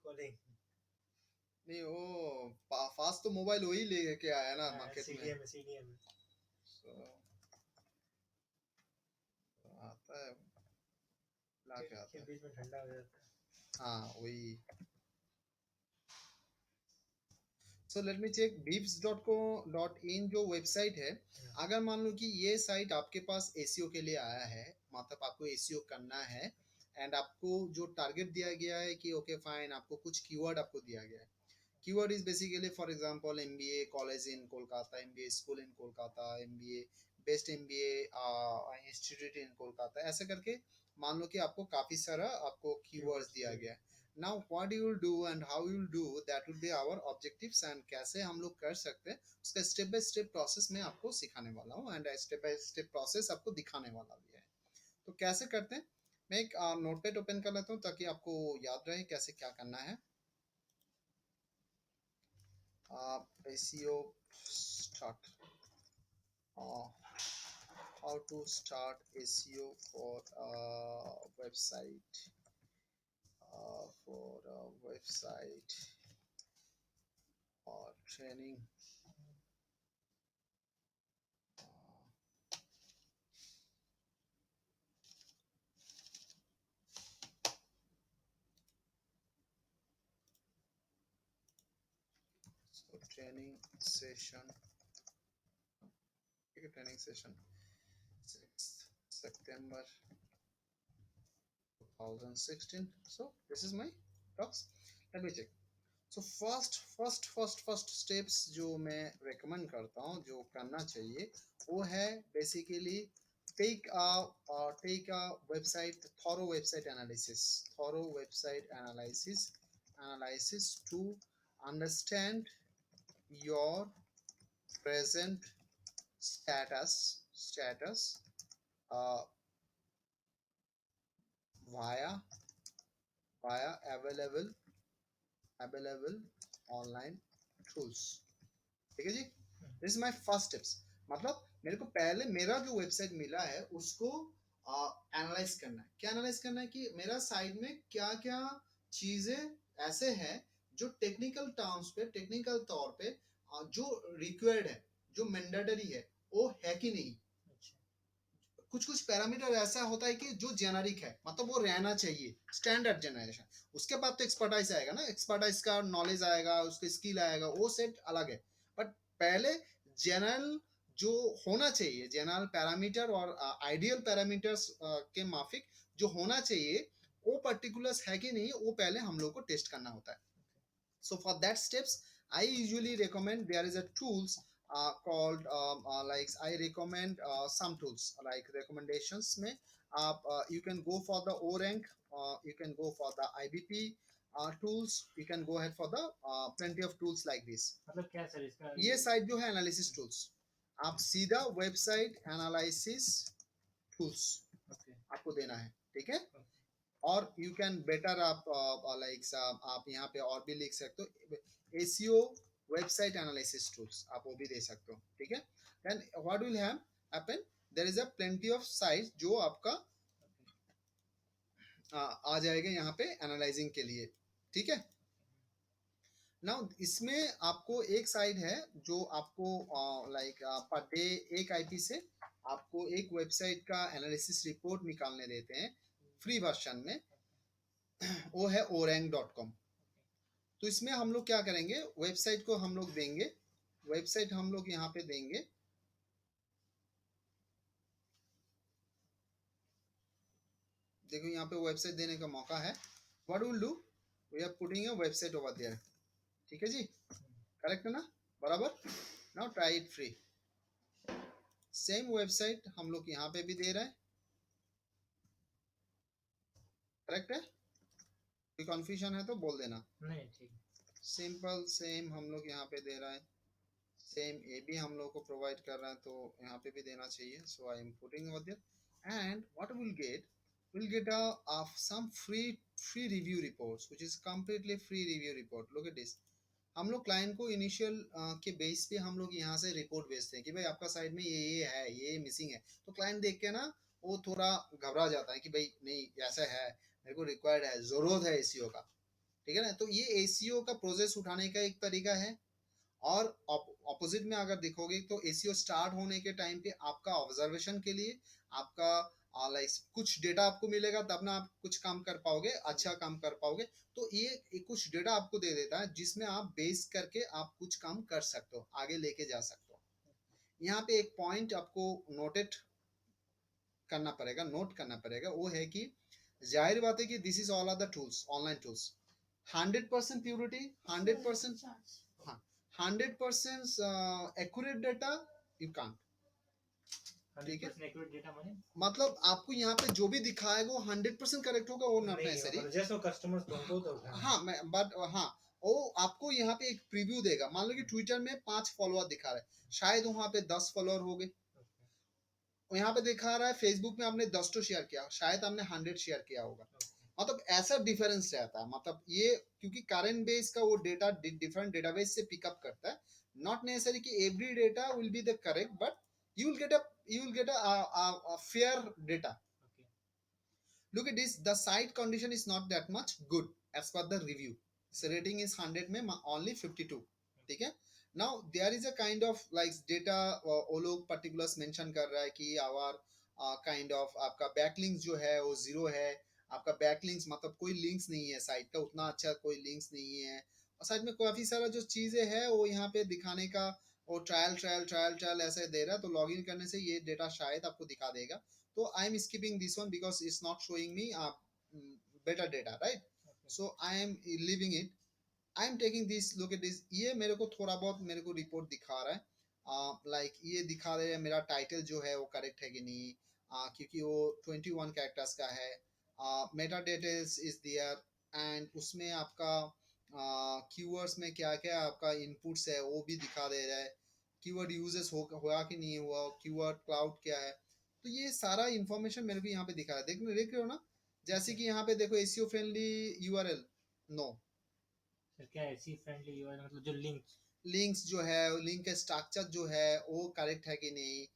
Calling. नहीं वो fast तो मोबाइल वही लेके आया ना मार्केट में। सीडीएम सीडीएम So, आता है ला के आता के है। बीच में ठंडा हो जाता है। हाँ वही। So let me check beeps.co.in जो वेबसाइट है। अगर मान लो कि ये साइट आपके पास एसईओ के लिए आया है, मतलब आपको एसईओ करना है एंड आपको जो टारगेट दिया गया है कि ओके फाइन, आपको कुछ कीवर्ड आपको दिया गया है। Keyword is basically for example MBA college in Kolkata, MBA school in Kolkata, MBA best MBA institute इन कोलकाता, ऐसे करके मान लो कि आपको काफी सारा आपको कीवर्ड्स दिया गया है। Now what you will do and how you will do, that will be our objectives and कैसे हम लोग कर सकते हैं उसका स्टेप बाय स्टेप प्रोसेस में आपको सिखाने वाला हूँ and step by step process आपको दिखाने वाला भी है। तो कैसे करते हैं, मैं एक नोटपैड ओपन कर लेता हूँ ताकि आपको याद रहे कैसे क्या करना है। SEO start, how to start SEO for a website, or training. So training session, okay, training session 6th September 2016. So this is my talks. Let me check. So first steps जो मैं recommend करता हूँ जो करना चाहिए वो है basically take a website thorough website analysis to understand your present status uh, via available online tools। ठीक है जी, this is my first tips. मतलब मेरे को पहले मेरा जो वेबसाइट मिला है उसको एनालाइज करना है। क्या एनालाइज करना है कि मेरा साइट में क्या क्या चीजें ऐसे हैं जो टेक्निकल टर्म्स पे, टेक्निकल तौर पे जो रिक्वायर्ड है, जो मैंडेटरी है, वो है कि नहीं। कुछ कुछ पैरामीटर ऐसा होता है कि जो जेनरिक है, मतलब वो रहना चाहिए स्टैंडर्ड जनरेशन। उसके बाद तो एक्सपर्टाइज आएगा ना, एक्सपर्टाइज का नॉलेज आएगा, उसका स्किल आएगा, वो सेट अलग है। बट पहले जनरल जो होना चाहिए, जनरल पैरामीटर और आइडियल पैरामीटर्स के माफिक जो होना चाहिए वो पर्टिकुलर्स है कि नहीं, वो पहले हम लोग को टेस्ट करना होता है। So for that steps, I usually recommend there is a tools called like I recommend some tools like recommendations में आप you can go for the O-Rank, you can go for the IBP tools, you can go ahead for the plenty of tools like this। मतलब क्या sir इसका ये site जो है analysis tools, आप सीधा वेबसाइट एनालिसिस टूल्स आपको देना है, ठीक है। और यू कैन बेटर आप लाइक आप यहाँ पे और भी लिख सकते हो एसीओ वेबसाइट एनालिसिस टूल्स, आप वो भी दे सकते हो, ठीक है। Then what will happen, there is a plenty of sites जो आपका आ जाएगा यहाँ पे एनालाइजिंग के लिए, ठीक है। नाउ इसमें आपको एक साइट है जो आपको लाइक पर डे एक आईपी से आपको एक वेबसाइट का एनालिसिस रिपोर्ट निकालने देते हैं फ्री वर्जन में, वो है orank.com। तो इसमें हम लोग क्या करेंगे, वेबसाइट को हम लोग देंगे, वेबसाइट हम लोग यहाँ पे देंगे, देखो यहाँ पे वेबसाइट देने का मौका है। What will do, we are putting a website over there, ठीक है जी, करेक्ट है ना, बराबर। Now try it free, same website हम लोग यहाँ पे भी दे रहे हैं, करेक्ट है। कोई कंफ्यूजन है तो बोल देना। नहीं ठीक, सिंपल सेम हम लोग यहाँ पे दे रहे हैं, सेम ए भी हम लोग को प्रोवाइड कर रहे हैं तो यहाँ पे भी देना चाहिए। So I am putting over there and what will get, we'll get some free review reports which is completely free review report। look at this, हम लोग क्लाइंट को इनिशियल के बेस पे हम लोग यहाँ से रिपोर्ट भेजते हैं कि भाई आपका साइड में ये है, ये मिसिंग है। तो क्लाइंट देख के ना वो थोड़ा घबरा जाता है कि भाई नहीं ऐसा है, मेरे को रिक्वायर्ड है, जरूरत है एसईओ का, ठीक है ना। तो ये एसीओ का प्रोसेस उठाने का एक तरीका है। और ऑपोजिट में अगर देखोगे तो एसीओ स्टार्ट होने के टाइम पे आपका ऑब्जर्वेशन के लिए आपका लाइक कुछ डेटा आपको मिलेगा, तब ना आप कुछ काम कर पाओगे, अच्छा काम कर पाओगे। तो ये कुछ डेटा आपको दे देता है जिसमें आप बेस करके आप कुछ काम कर सकते हो, आगे लेके जा सकते हो। यहाँ पे एक पॉइंट आपको नोट करना पड़ेगा, वो है कि जाहिर बात है कि this is all are the tools, online tools. 100% purity, 100%, हाँ, 100% एक्यूरेट डेटा यू कांट। ठीक है, 100% एक्यूरेट डेटा माने मतलब आपको यहाँ पे जो भी दिखाएगा वो 100% करेक्ट होगा, वो नॉट नहीं नेसेसरी। मतलब जैसे कस्टमर्स तुमको तो हाँ मैं बट हाँ, वो आपको यहाँ पे एक प्रीव्यू देगा। मान लो कि ट्विटर में 5 फॉलोअर दिखा रहा है, शायद वहां पे 10 फॉलोअर हो गए। यहाँ पे दिखा रहा है फेसबुक में आपने 10 तो शेयर किया, शायद आपने 100 शेयर किया होगा। मतलब ऐसा डिफरेंस रहता है। मतलब ये क्योंकि करेंट बेस का वो डेटा डिफरेंट डेटाबेस से पिकअप करता है। नॉट नेसेसरी कि every data will be the correct, but you will get a fair data. Look at this, the site condition is not that much good as per the review. So rating is 100 में only 52. ठीक है। now there is a kind of like data वो लोग particulars mention कर रहा है कि our kind of आपका backlinks जो है वो 0 है। आपका backlinks मतलब कोई links नहीं है, साइट का उतना अच्छा कोई links नहीं है। और साइट में काफी सारा जो चीजें है वो यहाँ पे दिखाने का, वो ट्रायल ऐसे दे रहा है। तो लॉगिन करने से ये डेटा शायद आपको दिखा देगा। तो I M skipping this one because it's not showing me better data, right? So I am leaving it. I am taking this, look at this, ये मेरे को थोड़ा बहुत मेरे को रिपोर्ट दिखा रहा है। लाइक ये दिखा रहा है मेरा टाइटल जो है वो करेक्ट है कि नहीं, क्योंकि वो 21 कैरेक्टर्स का है। Meta details is there, and उसमें आपका कीवर्ड्स में क्या क्या आपका इनपुट्स है वो भी दिखा दे रहा है। कीवर्ड यूजेस हुआ कि नहीं हुआ, कीवर्ड क्लाउड क्या है। तो ये सारा इंफॉर्मेशन मेरे को यहाँ पे दिखा रहा है। देख रहे हो ना, जैसे कि यहाँ पे देखो एसीओ फ्रेंडली यूआरएल, नो। क्या एसी फ्रेंडली यूआरएल मतलब जो लिंक्स जो है, लिंक का स्ट्रक्चर जो है वो करेक्ट है कि नहीं,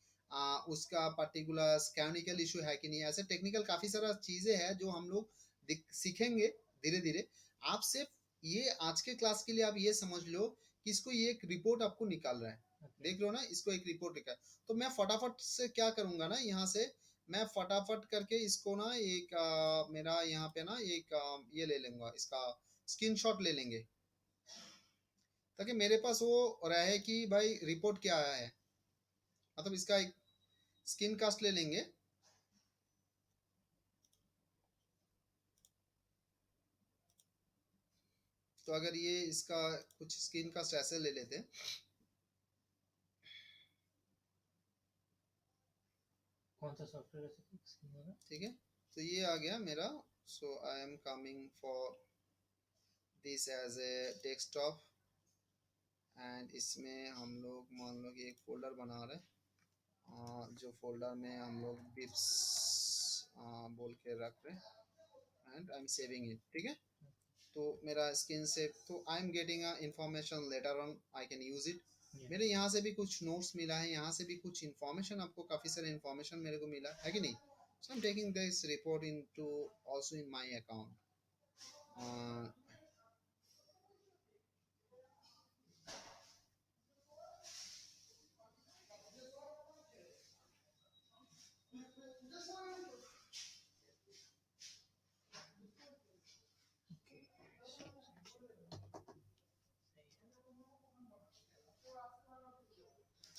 उसका पर्टिकुलर कैनोनिकल इशू है कि नहीं। ऐसे टेक्निकल काफी सारा चीजें हैं जो हम लोग सीखेंगे धीरे धीरे। आप सिर्फ ये आज के क्लास के लिए आप ये समझ लो कि इसको ये एक रिपोर्ट आपको निकाल रहा है। देख रहे हो ना, इसको एक रिपोर्ट निकाल। तो मैं फटाफट से क्या करूंगा ना, यहाँ से मैं फटाफट करके इसको ना एक मेरा यहाँ पे ना एक ये ले लूंगा, इसका स्क्रीनशॉट ले लेंगे, ताकि मेरे पास वो रहे कि भाई रिपोर्ट क्या आया है। मतलब इसका एक स्क्रीन कास्ट ले लेंगे। तो अगर ये इसका कुछ स्क्रीन कास्ट ऐसे ले लेते हैं, कौन सा सॉफ्टवेयर है? ठीक है। तो ये आ गया मेरा। So I am coming for this as a desktop, and इसमें हम लोग मान लो कि एक फोल्डर बना रहे हैं, जो फोल्डर में हम लोग बिप्स बोल के रख रहे हैं, and I am saving it. ठीक है। तो मेरा स्क्रीन से तो I am getting information later on, I can use it. मेरे यहाँ से भी कुछ नोट्स मिला है, यहाँ से भी कुछ इन्फॉर्मेशन, आपको काफ़ी सारे इन्फॉर्मेशन मेरे को मिला है कि नहीं। So I am taking this report in to also in my account.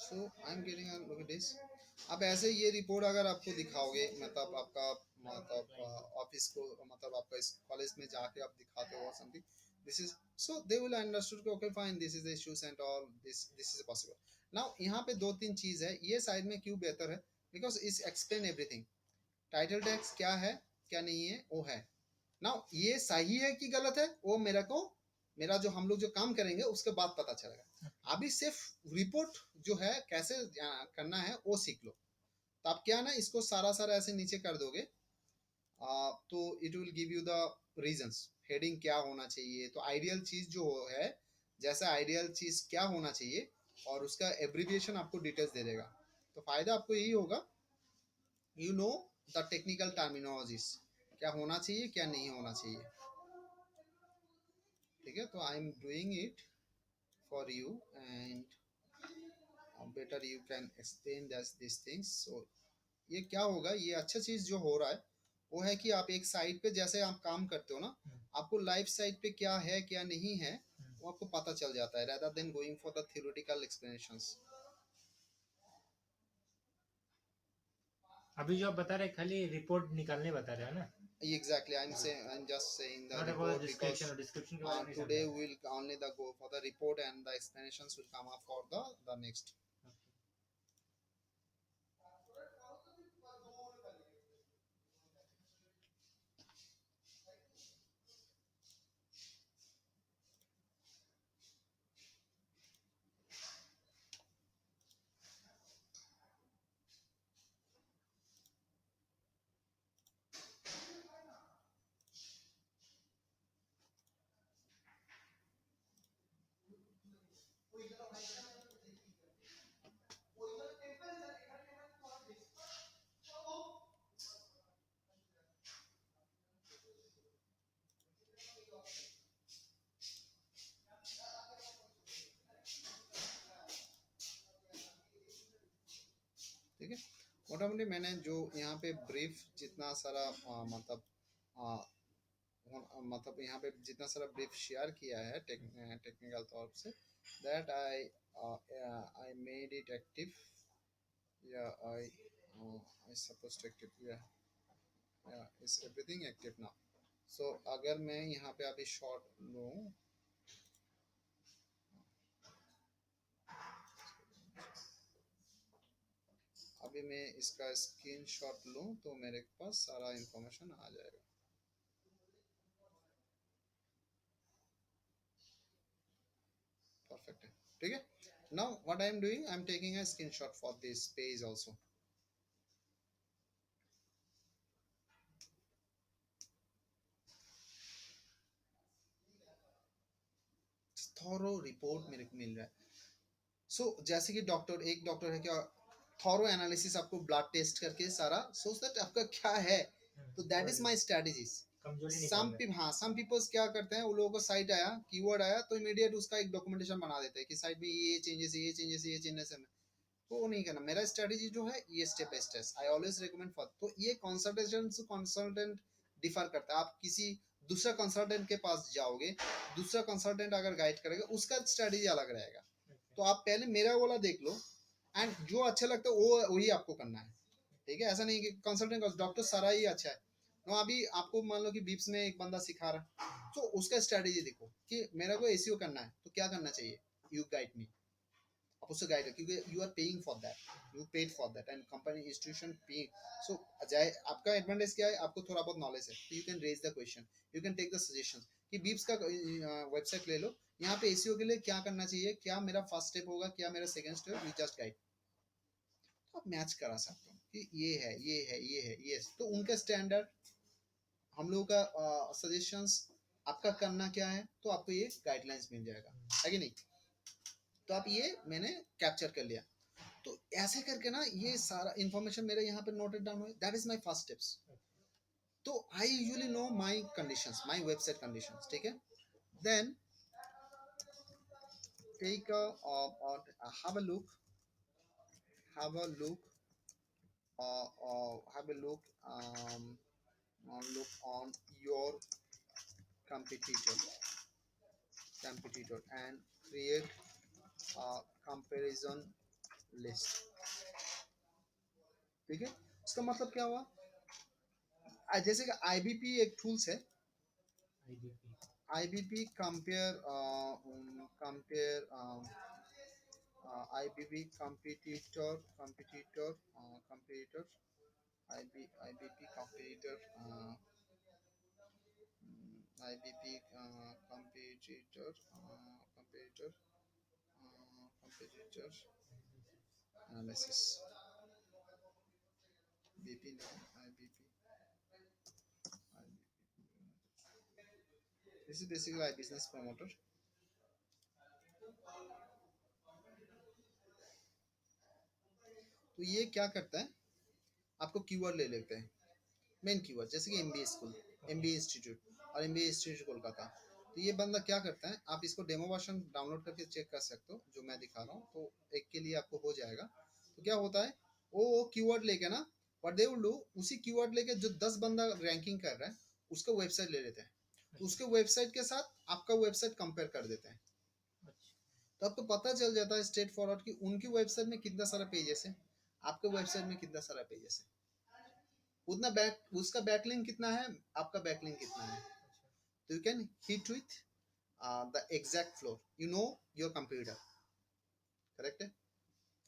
So I am getting look at this. आप ऐसे ये रिपोर्ट अगर आपको दिखाओगे, मतलब आपका मतलब ऑफिस को, मतलब आपका इस कॉलेज में जाके आप दिखाते हो something, this is, so they will understood okay fine, this is the issues and all, this is possible. Now यहाँ पे दो तीन चीज है ये साइड में क्यों बेहतर है, because is explain everything. Title tax क्या है क्या नहीं है वो है। नाउ ये सही है कि गलत है वो मेरे को, मेरा जो हम लोग जो काम करेंगे उसके बाद पता चलेगा। अभी सिर्फ रिपोर्ट जो है कैसे करना है वो सीख लो। तो आप क्या ना इसको सारा सारा ऐसे नीचे कर दोगे, तो it will give you the reasons, heading क्या होना चाहिए। तो आइडियल चीज जो है, जैसा आइडियल चीज क्या होना चाहिए, और उसका एब्रिविएशन आपको डिटेल्स दे देगा। तो फायदा आपको यही होगा, you know the technical terminologies, क्या होना चाहिए क्या नहीं होना चाहिए। ठीक है, तो I am doing it for you and better you can explain this things. So ये क्या होगा, ये अच्छा चीज जो हो रहा है वो है कि आप एक साइट पे जैसे आप काम करते हो ना, आपको लाइव साइट पे क्या है क्या नहीं है वो आपको पता चल जाता है, rather than going for the theoretical explanations। अभी जो आप बता रहे खाली रिपोर्ट निकालने बता रहे हो ना, Exactly, I'm just saying the not about report because description, description के बारे में नहीं today समझा। we'll only the go for the report and the explanations will come up for the next। ठीक है, मोटामोटी मैंने जो यहाँ पे ब्रीफ जितना सारा मतलब यहाँ पे जितना सारा ब्रीफ शेयर किया है टेक्निकल तौर से, that I made it active या आई सपोज टू एक्टिव या इज एवरीथिंग एक्टिव नाउ। सो अगर मैं यहाँ पे अभी शॉट लूँ, अभी मैं इसका स्क्रीनशॉट लूँ तो मेरे पास सारा इंफॉर्मेशन आ जाएगा। परफेक्ट है, ठीक है। Now what I am doing, I am taking a screenshot for this page also. Thorough report मेरे को मिल रहा है। जैसे कि डॉक्टर, एक डॉक्टर है क्या, थॉरो एनालिसिस आपको ब्लड टेस्ट करके सारा सोच दैट आपका क्या है, तो that is my strategies. Some peoples क्या करते हैं, वो लोगों को साइट आया, कीवर्ड आया तो इमीडिएट उसका एक डॉक्यूमेंटेशन बना देते हैं कि साइट में ये चेंजेस ये चेंजेस ये चेंजेस है, तो वो नहीं करना। मेरा स्ट्रेटजी जो है ये step by step I always recommend for. तो ये कंसल्टेशन से कंसल्टेंट डिफर करता है। आप किसी दूसरा कंसल्टेंट के पास जाओगे, दूसरा कंसल्टेंट अगर गाइड करेगा उसका स्ट्रेटजी अलग रहेगा। तो आप पहले मेरा वाला देख लो एंड जो अच्छा लगता है वो वही आपको करना है, ठीक है। ऐसा नहीं कि कंसल्टेंट डॉक्टर सारा ही अच्छा है। नो, अभी आपको मान लो कि बीप्स में एक बंदा सिखा रहा है, तो उसका स्ट्रेटजी देखो कि मेरा को एसईओ करना है तो क्या करना चाहिए, यू गाइड मी, आप उससे गाइड, क्योंकि you are paying for that, you paid for that and company institution paying. So जाए आपका एडवांटेज क्या है, आपको थोड़ा बहुत नॉलेज है तो you can raise the question, you can take the suggestion कि बीप्स का वेबसाइट ले लो, यहाँ पे एसईओ के लिए क्या करना चाहिए, क्या मेरा फर्स्ट स्टेप होगा, क्या मेरा second step, you just guide. तो आप मैच करा सकते हो कि ये है ये है ये है ये, तो उनका स्टैंडर्ड हम लोगों का सजेशंस, आपका करना क्या है, तो आपको ये गाइडलाइंस मिल जाएगा, है कि नहीं। तो आप ये मैंने कैप्चर कर लिया, तो ऐसे करके ना ये सारा इंफॉर्मेशन मेरे यहाँ पे नोटेड डाउन हुआ, that is my first steps. तो I usually know my conditions, my website conditions, ठीक है। Then take have a look, have a look have a look on your competitor and create a comparison list, ठीक है। इसका मतलब क्या हुआ, जैसे कि आईबीपी एक टूल्स है, IBP compare IBP competitor IBP competitor IBP competitor analysis, BP no IBP, this is basically a business promoter। तो ये क्या करता है, आपको कीवर्ड ले लेते हैं, मेन कीवर्ड, जैसे कि एमबीए स्कूल, एमबीए इंस्टीट्यूट और एमबीए इंस्टीट्यूट कोलकाता, तो ये बंदा क्या करता है, आप इसको डेमो वर्जन डाउनलोड करके चेक कर सकते हो, जो मैं दिखा रहा हूँ, तो एक के लिए आपको हो जाएगा। तो क्या होता है, वो कीवर्ड लेके ना, व्हाट दे विल डू, उसी कीवर्ड लेके जो 10 बंदा रैंकिंग कर रहा है उसका वेबसाइट ले लेते हैं, तो उसके वेबसाइट के साथ आपका वेबसाइट कंपेयर कर देते हैं। अच्छा। तो आपको पता चल जाता है स्ट्रेट फॉरवर्ड कि उनकी वेबसाइट में कितना सारा पेजेस है, आपके वेबसाइट में कितना सारा पेजेस है, उतना बैक उसका बैकलिंक कितना है, आपका बैकलिंक कितना है। तो you can hit with the exact flow, you know your computer, correct है,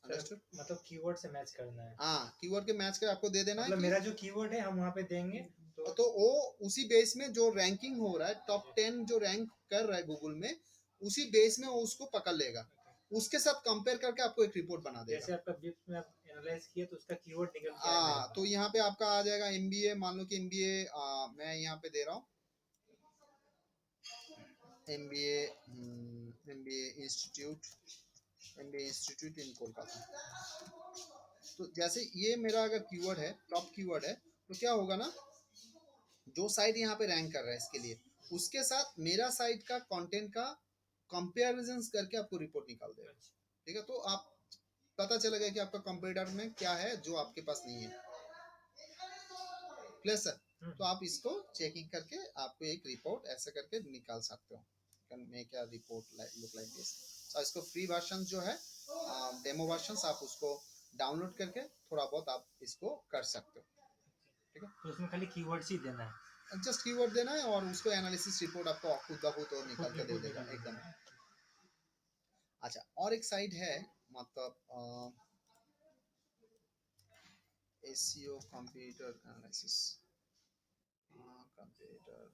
अंडरस्टूड। मतलब कीवर्ड से मैच करना है। हाँ, कीवर्ड के मैच कर आपको दे देना मतलब है मेरा जो कीवर्ड है हम वहाँ पे देंगे तो वो उसी बेस में जो रैंकिंग हो रहा है, टॉप 10 जो रैंक कर रहा है गूगल में, उसी बेस में वो उसको पकड़ लेगा, उसके साथ कंपेयर करके आपको एक रिपोर्ट बना देगा। जैसे आपका बिप्स में आप एनालाइज किए तो उसका कीवर्ड निकल के आया मेरे तो पास। यहाँ पे आपका आ जाएगा एमबीए, मान लो कि एमबीए मैं यहाँ पे दे रहा हूँ, एमबीए एमबीए इंस्टीट्यूट इन कोलकाता। तो जैसे ये मेरा अगर कीवर्ड है, टॉप कीवर्ड है, तो क्या होगा ना, जो साइट यहाँ पे रैंक कर रहा है इसके लिए, उसके साथ मेरा साइट का कंटेंट का कंपैरिजन करके आपको रिपोर्ट निकाल देगा। ठीक है, तो आप पता चलेगा कि आपका कंप्यूटर में क्या है जो आपके पास नहीं है। Clear sir? तो आप इसको चेकिंग करके आपको एक रिपोर्ट ऐसे करके निकाल सकते हो, can make a report look like this. तो इसको फ्री वर्जन जो है, डेमो वर्जन, आप उसको डाउनलोड करके थोड़ा बहुत आप इसको कर सकते हो। ठीक है, तो उसमें खाली कीवर्ड्स ही देना है। जस्ट कीवर्ड देना है और उसको एनालिसिस रिपोर्ट आपको खुद ब खुद और निकाल के दे देगा एकदम। अच्छा, और एक साइट है, मतलब एसईओ कंप्यूटर एनालिसिस, कंप्यूटर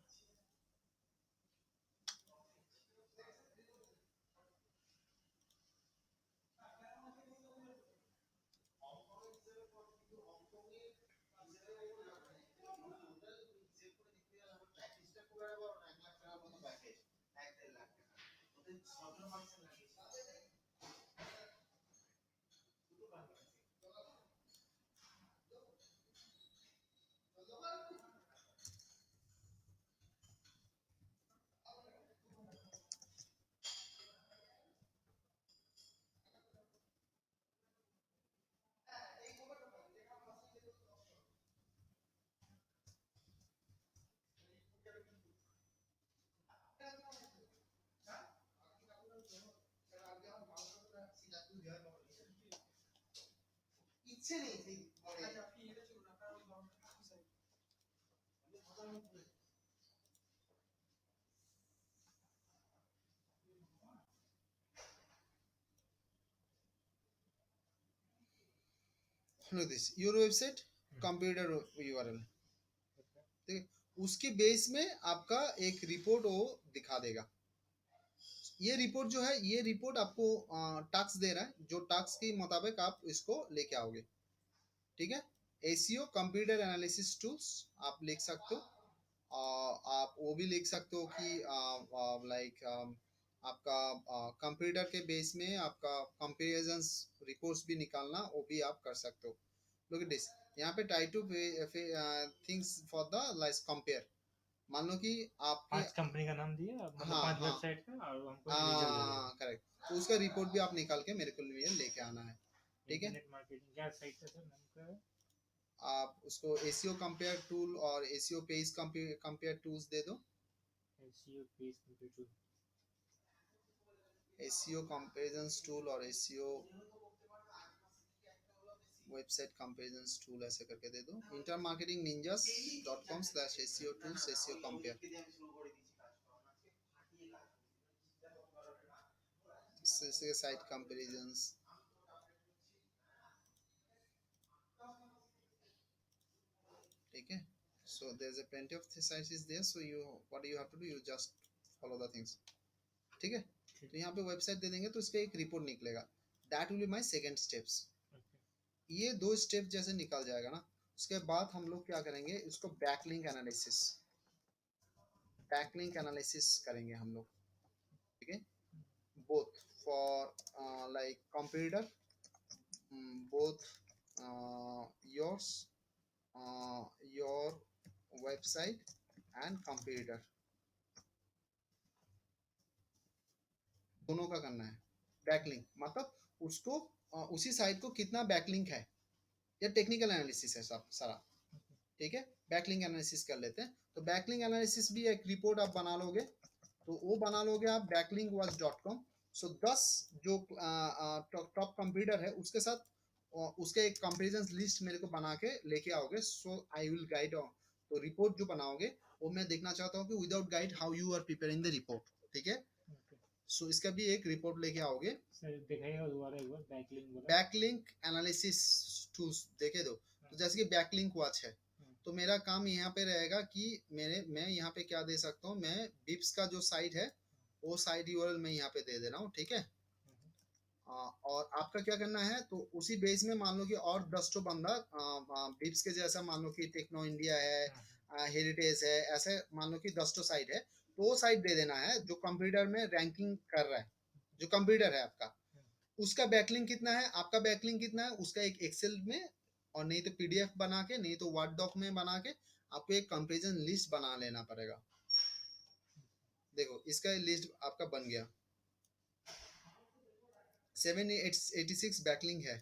इच्छे नहीं थी। No this your website computer URL, ठीक है, उसके बेस में आपका एक रिपोर्ट वो दिखा देगा। ये रिपोर्ट जो है, ये रिपोर्ट आपको टास्क दे रहा है, जो टास्क के मुताबिक आप इसको लेके आओगे। ठीक है, एसीओ कंप्यूटर एनालिसिस टूल्स आप लिख सकते हो, आप वो भी लिख सकते हो कि लाइक आपका कंप्यूटर के बेस में आपका कंपेरिजन रिपोर्ट्स भी निकालना, वो भी आप कर सकते हो। लुक एट दिस, यहाँ पे try two things for the like compare, मान लो कि आपके 5 कंपनी का नाम दिया, मतलब हाँ 5 हाँ वेबसाइट का, और हमको रिजल्ट दे देगा। करेक्ट, तो उसका रिपोर्ट भी आप निकाल के मेरे को लिए लेके आना है। ठीक है, इंटरनेट मार्केटिंग क्या साइट है सर, नाम का है? आप उसको एसीओ कंपेयर टूल और एसीओ पेज कंपेयर टूल्स दे दो, SEO page computer. ACO comparison tool और एसीओ वेबसाइट कंपेरिजन टूल ऐसे करके दे दो, intermarketingninjas.com/SEO tools SEO compare, site comparison. ठीक है, so there's a plenty of sites is there, so you what you have to do, you just follow the things। ठीक है, तो यहाँ पे वेबसाइट दे देंगे तो इसका एक रिपोर्ट निकलेगा, that will be my second steps. ये 2 स्टेप जैसे निकल जाएगा ना, उसके बाद हम लोग क्या करेंगे, इसको बैकलिंक एनालिसिस करेंगे हम लोग। ठीक है, both for like computer, both yours, your website and computer। दोनों का करना है। बैकलिंक मतलब उसको उसी साइट को कितना बैकलिंक है, या टेक्निकल एनालिसिस है सब सारा, ठीक है। बैकलिंक एनालिसिस कर लेते हैं। तो बैकलिंक एनालिसिस भी एक रिपोर्ट आप बना लोगे, तो वो बना लोगे आप backlink.com। सो 10 जो टॉप कंप्यूटर है उसके साथ उसके एक कंपेरिजन लिस्ट मेरे को बना के लेके आओगे। So I will guide. तो रिपोर्ट जो बनाओगे वो मैं देखना चाहता हूँ कि without guide how you are preparing the report, ठीक है। सो इसका भी एक रिपोर्ट लेके आओगे। सर दिखाइएगा दोबारा एक बार बैकलिंक बोला। बैकलिंक एनालिसिस टूल्स देखे दो। तो जैसे कि बैकलिंक वॉच है, तो मेरा काम यहाँ पे रहेगा कि मैं यहाँ पे क्या दे सकता हूँ, मैं बिप्स का जो साइट है वो साइट यूआरएल मैं यहाँ पे दे दे रहा हूँ, ठीक है। और आपका क्या करना है, तो उसी बेस में मान लो कि और 10 तो बंदा बिप्स के जैसा, मान लो कि टेक्नो इंडिया है, हेरिटेज है, ऐसे मान लो कि 10 तो साइट है, तो वो साइट दे देना है जो कंप्यूटर में रैंकिंग कर रहा है। जो कंप्यूटर है आपका उसका बैकलिंक कितना है, आपका बैकलिंक कितना है, उसका एक एक्सेल में, और नहीं तो पीडीएफ बना के, नहीं तो वर्ड डॉक में बना के आपको एक कंपैरिजन लिस्ट बना लेना पड़ेगा। देखो इसका लिस्ट आपका बन गया। 786 बैकलिंक है।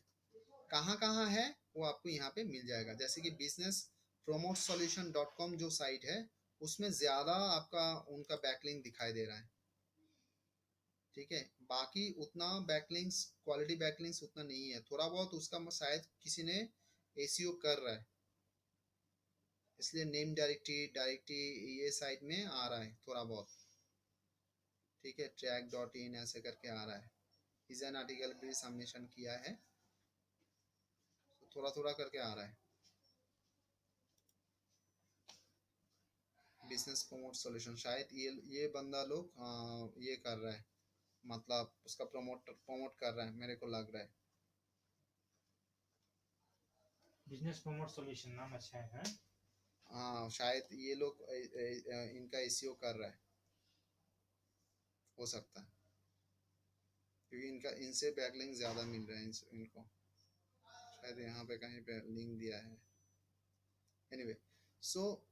कहाँ कहाँ है वो आपको यहाँ पे मिल जाएगा। जैसे कि business promote solution dot com जो साइट है उसमें ज्यादा आपका उनका बैकलिंक दिखाई दे रहा है, ठीक है। बाकी उतना बैकलिंक्स, क्वालिटी बैकलिंक्स उतना नहीं है, थोड़ा बहुत उसका शायद किसी ने एसीओ कर रहा है, इसलिए नेम डायरेक्टरी ये साइट में आ रहा है थोड़ा बहुत, ठीक है। ट्रैक डॉट इन ऐसे करके आ रहा है। डिजाइन आर्टिकल भी सबमिशन किया है, तो थोड़ा थोड़ा करके आ रहा है। बिजनेस प्रमोट सॉल्यूशन शायद ये बंदा लोग ये कर रहा है, मतलब उसका प्रमोट कर रहा है, मेरे को लग रहा है। बिजनेस प्रमोट सॉल्यूशन नाम अच्छा है। हाँ शायद ये लोग इनका एसीओ कर रहा है, हो सकता है, क्योंकि इनका इनसे बैकलिंक ज़्यादा मिल रहा है इनको। शायद यहाँ पे कहीं पे लिंक दिया है। Anyway, so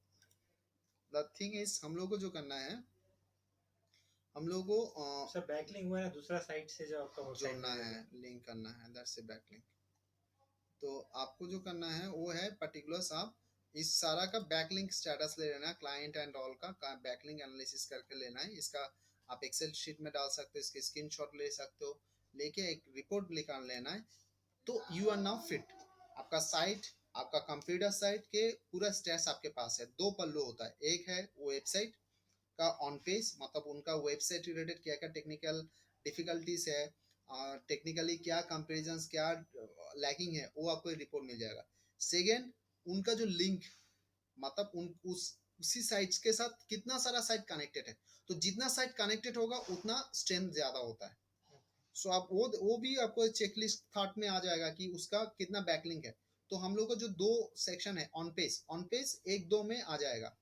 the thing is हम लोग को जो करना है, हम लोग को सर बैकलिंक हुआ है ना, दूसरा साइट से जो आपका जोड़ना है, लिंक करना है, दैट्स ए बैकलिंक। तो आपको जो करना है वो है पर्टिकुलर्स, आप इस सारा का बैकलिंक स्टेटस ले लेना है, क्लाइंट एंड ऑल का बैकलिंक एनालिसिस करके लेना है। इसका आप एक्सेल शीट में डाल सकते हो, इसके स्क्रीनशॉट ले सकते हो, लेके एक रिपोर्ट निकाल लेना है। तो यू आर नाउ फिट। आपका साइट, आपका कंप्यूटर साइट के पूरा स्टेटस आपके पास है। दो पल्लू होता है, एक है वो वेबसाइट का ऑन पेज, मतलब उनका वेबसाइट रिलेटेड क्या क्या टेक्निकल डिफिकल्टीज है, टेक्निकली क्या कंपेरिजन, क्या लैकिंग है, वो आपको रिपोर्ट मिल जाएगा। सेकेंड, उनका जो लिंक, मतलब उसी साइट्स के साथ कितना सारा साइट कनेक्टेड है, तो जितना साइट कनेक्टेड होगा उतना स्ट्रेंथ ज्यादा होता है। सो आप वो भी आपको चेकलिस्ट थॉट में आ जाएगा कि उसका कितना बैकलिंक है। तो हम लोग का जो दो सेक्शन है, ऑन पेज 1-2 में आ जाएगा,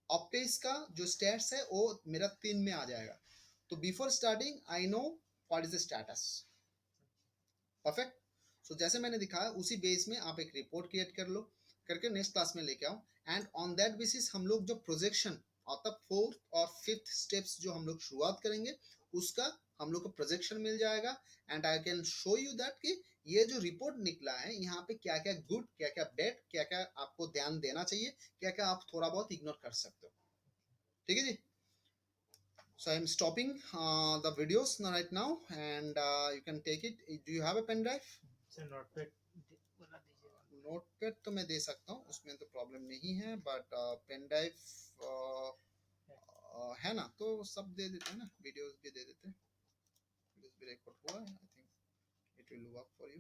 ऑफ पेज का जो स्टेट्स है वो मेरा 3 में आ जाएगा। तो before starting I know what is the status. Perfect. So जैसे मैंने दिखाया उसी बेस में आप एक रिपोर्ट क्रिएट कर लो, करके नेक्स्ट क्लास में लेके आओ। एंड ऑन दैट बेसिस हम लोग जो प्रोजेक्शन, मतलब 4th और 5th स्टेप्स जो हम लोग शुरुआत करेंगे, उसका हम लोग को प्रोजेक्शन मिल जाएगा। And I can show you that कि ये जो रिपोर्ट निकला है यहाँ पे क्या क्या गुड, क्या क्या बैड, क्या क्या आपको ध्यान देना चाहिए, क्या क्या आप थोड़ा बहुत इग्नोर कर सकते हो, ठीक है जी। So I'm stopping the videos right now, and you can take it. Do you have a pen drive? Sir notepad बना दीजिएगा। नोटपैड तो मैं दे सकता हूँ, उसमें तो प्रॉब्लम नहीं है, बट पेन ड्राइव है ना, तो सब दे देते हैं ना, वीडियोस भी दे देते हैं, वीडियोस भी रिकॉर्ड हुआ है। I think it will work for you.